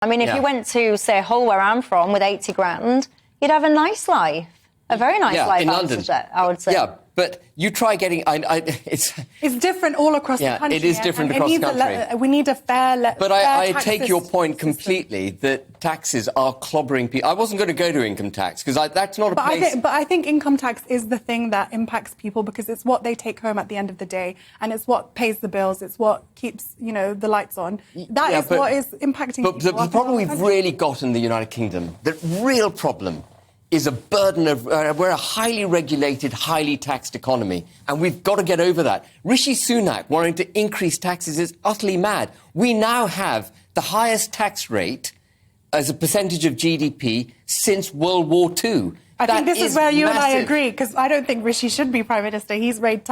I mean, if you went to, say, Hull, where I'm from, with 80 grand, you'd have a nice life. A very nice life, in London. I would say. Yeah, but you try getting... It's different all across the country. It is different across the country. We need a fair... But I take your point completely, that taxes are clobbering people. I wasn't going to go to income tax, because that's not a place... But I think income tax is the thing that impacts people, because it's what they take home at the end of the day, and it's what pays the bills, it's what keeps, the lights on. That is what is impacting people. But the problem we've really got in the United Kingdom, the real problem, is a burden of... we're a highly regulated, highly taxed economy, and we've got to get over that. Rishi Sunak wanting to increase taxes is utterly mad. We now have the highest tax rate as a percentage of GDP since World War II. I think this is where you and I agree, because I don't think Rishi should be Prime Minister. He's raised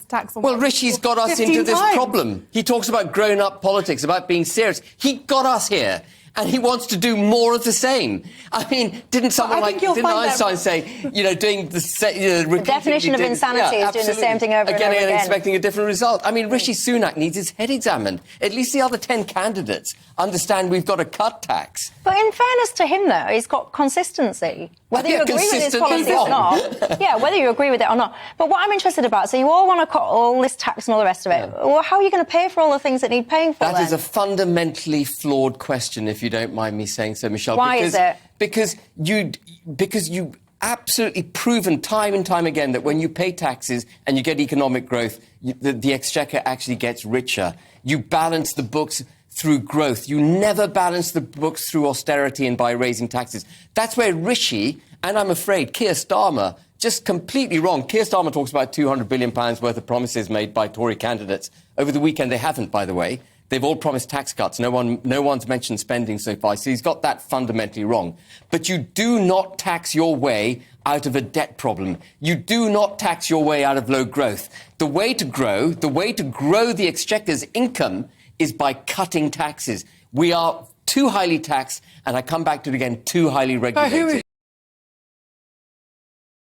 tax on... Well, Rishi's got us into this problem. He talks about grown-up politics, about being serious. He got us here. And he wants to do more of the same. I mean, didn't Einstein say, doing the definition of insanity is doing the same thing over and over again. And expecting a different result. I mean, Rishi Sunak needs his head examined. At least the other 10 candidates understand we've got to cut tax. But in fairness to him, though, he's got consistency. Whether you agree with his policy or not. Yeah, whether you agree with it or not. But what I'm interested about, so you all want to cut all this tax and all the rest of it. Well, how are you going to pay for all the things that need paying for That is a fundamentally flawed question, if you don't mind me saying so, Michelle. Why is it? Because you absolutely proven time and time again that when you pay taxes and you get economic growth, the exchequer actually gets richer. You balance the books through growth. You never balance the books through austerity and by raising taxes. That's where Rishi, and I'm afraid Keir Starmer, just completely wrong. Keir Starmer talks about £200 billion worth of promises made by Tory candidates. Over the weekend, they haven't, by the way. They've all promised tax cuts. No one's mentioned spending so far. So he's got that fundamentally wrong. But you do not tax your way out of a debt problem. You do not tax your way out of low growth. The way to grow the exchequer's income is by cutting taxes. We are too highly taxed, and I come back to it again, too highly regulated.